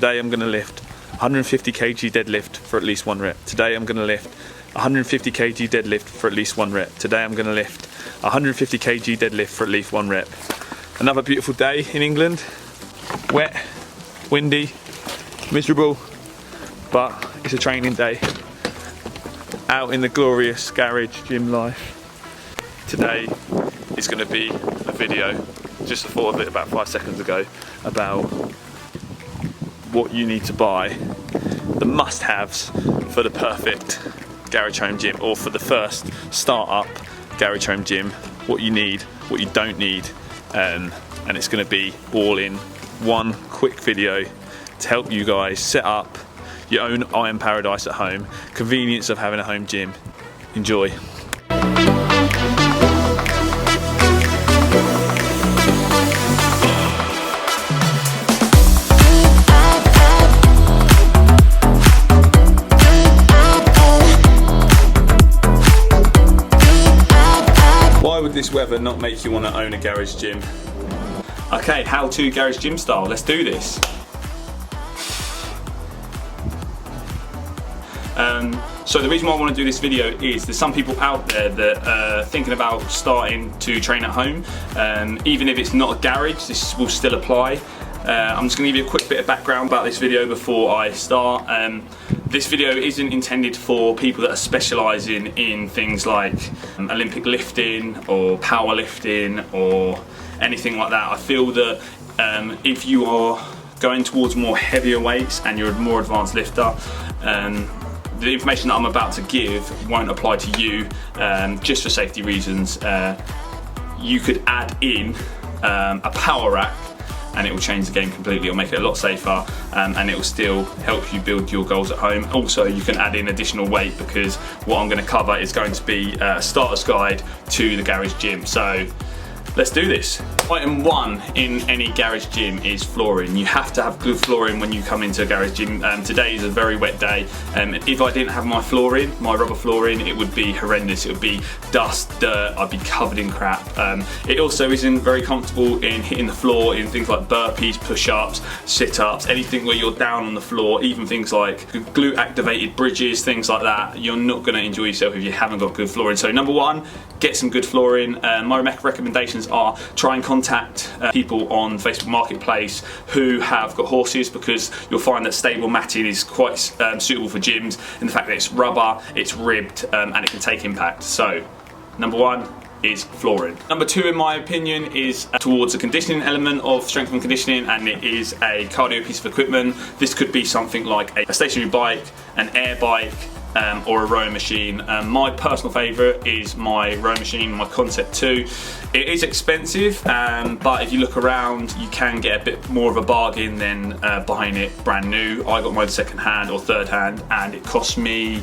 Today I'm going to lift 150 kg deadlift for at least 1 rep. Today I'm going to lift 150 kg deadlift for at least 1 rep. Today I'm going to lift 150 kg deadlift for at least 1 rep. Another beautiful day in England. Wet, windy, miserable, but it's a training day. Out in the glorious garage gym life. Today is going to be a video, just thought of it about 5 seconds ago, about what you need to buy, the must-haves for the perfect garage home gym, or for the first start-up garage home gym, what you need, what you don't need, and it's going to be all in one quick video to help you guys set up your own iron paradise at home. Convenience of having a home gym. Enjoy. Why would this weather not make you want to own a garage gym? Okay, how to garage gym style. Let's do this. So the reason why I want to do this video is there's some people out there that are thinking about starting to train at home. Even if it's not a garage, this will still apply. I'm just going to give you a quick bit of background about this video before I start. This video isn't intended for people that are specialising in things like Olympic lifting or powerlifting or anything like that. I feel that if you are going towards more heavier weights and you're a more advanced lifter, the information that I'm about to give won't apply to you, just for safety reasons. You could add in a power rack and it will change the game completely. It'll make it a lot safer, and it will still help you build your goals at home. Also, you can add in additional weight, because what I'm going to cover is going to be a starter's guide to the garage gym. So let's do this. Item 1 in any garage gym is flooring. You have to have good flooring when you come into a garage gym. Today is a very wet day. If I didn't have my flooring, my rubber flooring, it would be horrendous. It would be dust, dirt, I'd be covered in crap. It also isn't very comfortable in hitting the floor in things like burpees, push-ups, sit-ups, anything where you're down on the floor, even things like glute activated bridges, things like that. You're not going to enjoy yourself if you haven't got good flooring. So number 1, get some good flooring. My recommendations are try and contact people on Facebook Marketplace who have got horses, because you'll find that stable matting is quite suitable for gyms, and the fact that it's rubber, it's ribbed, and it can take impact. So number 1 is flooring. Number 2, in my opinion, is towards the conditioning element of strength and conditioning, and it is a cardio piece of equipment. This could be something like a stationary bike, an air bike, or a rowing machine. My personal favourite is my rowing machine, my Concept 2. It is expensive, but if you look around, you can get a bit more of a bargain than buying it brand new. I got mine second hand or third hand, and it cost me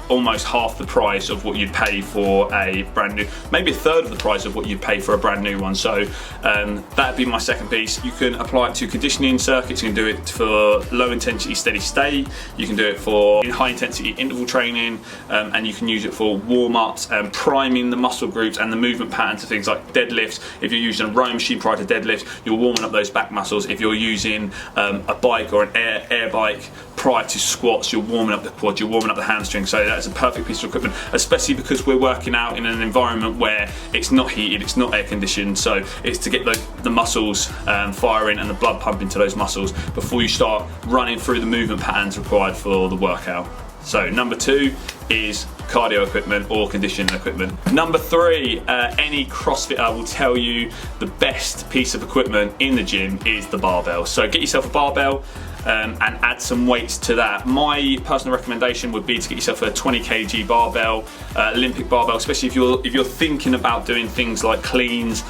almost half the price of what you'd pay for a brand new, maybe a third of the price of what you'd pay for a brand new one. So that'd be my second piece. You can apply it to conditioning circuits. You can do it for low intensity steady state, you can do it for high intensity interval training, and you can use it for warm-ups and priming the muscle groups and the movement patterns of things like deadlifts. If you're using a rowing machine prior to deadlift, you're warming up those back muscles. If you're using a bike or an air bike prior to squats, you're warming up the quad, you're warming up the hamstring. So that's a perfect piece of equipment, especially because we're working out in an environment where it's not heated, it's not air conditioned. So it's to get the muscles firing and the blood pumping to those muscles before you start running through the movement patterns required for the workout. So number 2 is cardio equipment or conditioning equipment. Number 3, any CrossFitter will tell you the best piece of equipment in the gym is the barbell. So get yourself a barbell and add some weights to that. My personal recommendation would be to get yourself a 20 kg barbell, Olympic barbell, especially if you're thinking about doing things like cleans,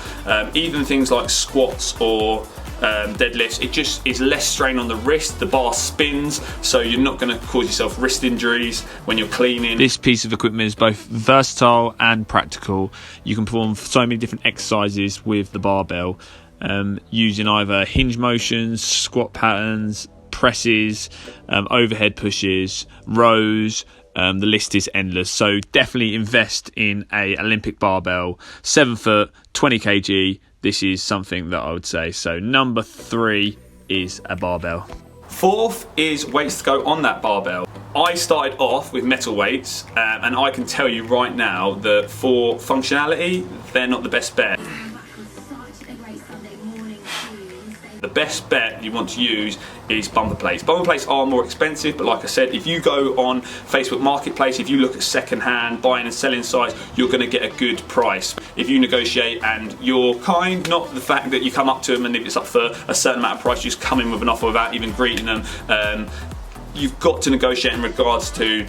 even things like squats or deadlifts. It just is less strain on the wrist. The bar spins, so you're not going to cause yourself wrist injuries when you're cleaning. This piece of equipment is both versatile and practical. You can perform so many different exercises with the barbell, using either hinge motions, squat patterns, presses, overhead pushes, rows. The list is endless, so definitely invest in a Olympic barbell, 7 foot, 20 kg. This is something that I would say. So number 3 is a barbell. Fourth is weights to go on that barbell. I started off with metal weights, and I can tell you right now that for functionality, they're not the best bet. The best bet you want to use is bumper plates. Bumper plates are more expensive, but like I said, if you go on Facebook Marketplace, if you look at second-hand buying and selling sites, you're going to get a good price. If you negotiate and you're kind, not the fact that you come up to them and if it's up for a certain amount of price, you just come in with an offer without even greeting them. You've got to negotiate in regards to,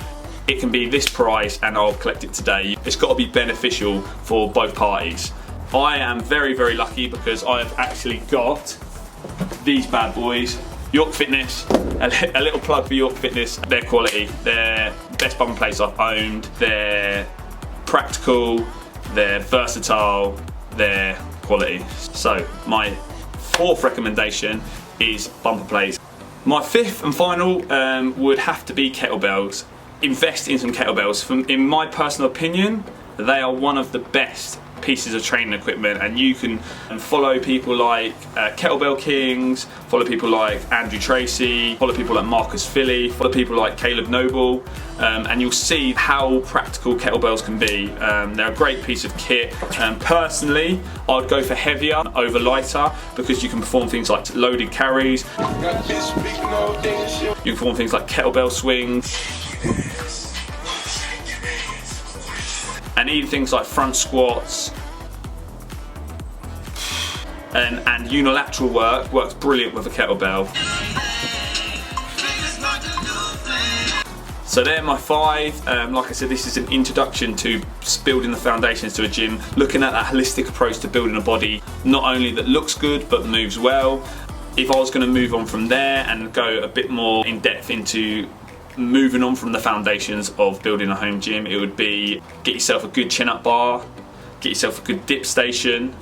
it can be this price and I'll collect it today. It's got to be beneficial for both parties. I am very, very lucky because I have actually got these bad boys. York Fitness, a little plug for York Fitness. They're quality, they're best bumper plates I've owned, they're practical, they're versatile, they're quality. So my fourth recommendation is bumper plates. My fifth and final would have to be kettlebells. Invest in some kettlebells. In my personal opinion, they are one of the best pieces of training equipment, and you can follow people like Kettlebell Kings, follow people like Andrew Tracy, follow people like Marcus Philly, follow people like Caleb Noble, and you'll see how practical kettlebells can be. They're a great piece of kit. Personally, I'd go for heavier over lighter because you can perform things like loaded carries, you can perform things like kettlebell swings, and even things like front squats and unilateral work works brilliant with a kettlebell. So they're my five. Like I said, this is an introduction to building the foundations to a gym, looking at that holistic approach to building a body, not only that looks good but moves well. If I was going to move on from there and go a bit more in depth into moving on from the foundations of building a home gym, it would be get yourself a good chin-up bar, get yourself a good dip station,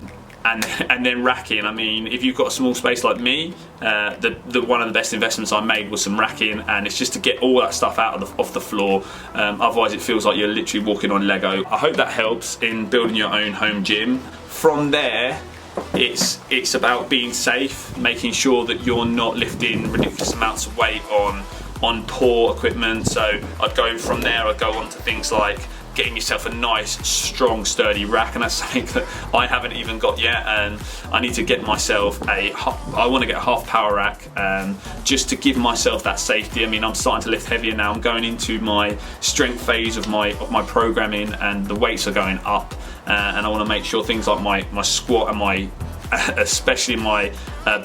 and then racking. I mean, if you've got a small space like me, one of the best investments I made was some racking, and it's just to get all that stuff out of off the floor. Otherwise, it feels like you're literally walking on Lego. I hope that helps in building your own home gym. From there, it's about being safe, making sure that you're not lifting ridiculous amounts of weight on poor equipment. So I'd go from there, I'd go on to things like getting yourself a nice, strong, sturdy rack, and that's something that I haven't even got yet, and I need to get myself I want to get a half power rack, just to give myself that safety. I mean, I'm starting to lift heavier now. I'm going into my strength phase of my programming, and the weights are going up, and I want to make sure things like my squat and my especially my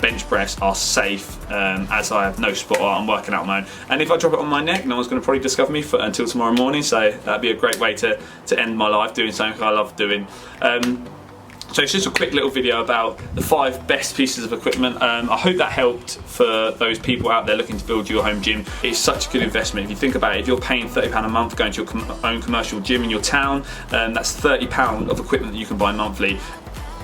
bench press are safe, as I have no spot. I'm working out my own, and if I drop it on my neck, no one's going to probably discover me until tomorrow morning, so that'd be a great way to end my life, doing something I love doing. So it's just a quick little video about the 5 best pieces of equipment. I hope that helped for those people out there looking to build your home gym. It's such a good investment. If you think about it, if you're paying £30 a month going to your own commercial gym in your town, that's £30 of equipment that you can buy monthly.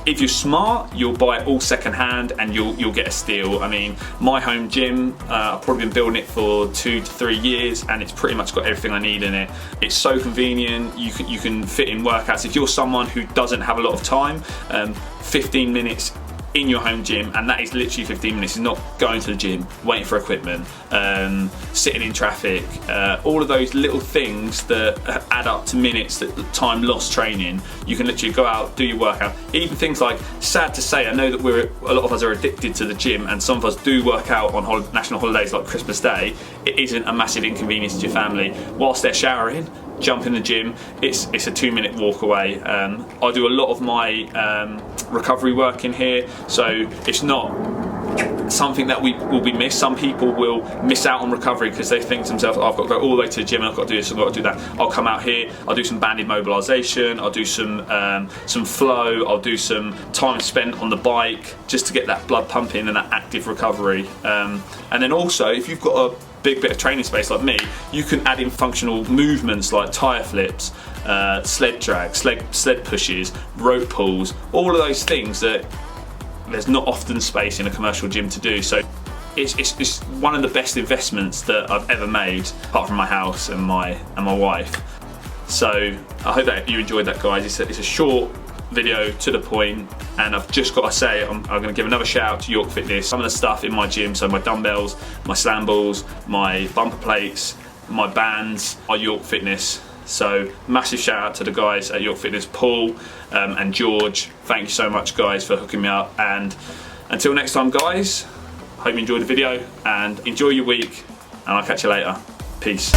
If you're smart, you'll buy it all second hand and you'll get a steal. I mean, my home gym, I've probably been building it for 2 to 3 years, and it's pretty much got everything I need in it. It's so convenient. You can fit in workouts. If you're someone who doesn't have a lot of time, 15 minutes in your home gym, and that is literally 15 minutes. It's not going to the gym, waiting for equipment, sitting in traffic, all of those little things that add up to minutes, that time lost training. You can literally go out, do your workout. Even things like, sad to say, I know that a lot of us are addicted to the gym, and some of us do work out on national holidays like Christmas Day. It isn't a massive inconvenience to your family. Whilst they're showering, jump in the gym. It's a 2-minute walk away. I do a lot of my recovery work in here, so it's not something that will be missed. Some people will miss out on recovery because they think to themselves, oh, I've got to go all the way to the gym, I've got to do this, I've got to do that. I'll come out here, I'll do some banded mobilisation, I'll do some flow, I'll do some time spent on the bike just to get that blood pumping and that active recovery. And then also, if you've got a big bit of training space like me, you can add in functional movements like tyre flips, sled drag, sled pushes, rope pulls, all of those things that there's not often space in a commercial gym to do. So it's one of the best investments that I've ever made, apart from my house and my wife. So I hope that you enjoyed that, guys. It's a short video, to the point, and I've just got to say, I'm going to give another shout out to York Fitness. Some of the stuff in my gym, so my dumbbells, my slam balls, my bumper plates, my bands are York Fitness. So massive shout out to the guys at York Fitness, Paul and George. Thank you so much, guys, for hooking me up. And until next time, guys, hope you enjoyed the video and enjoy your week, and I'll catch you later. Peace.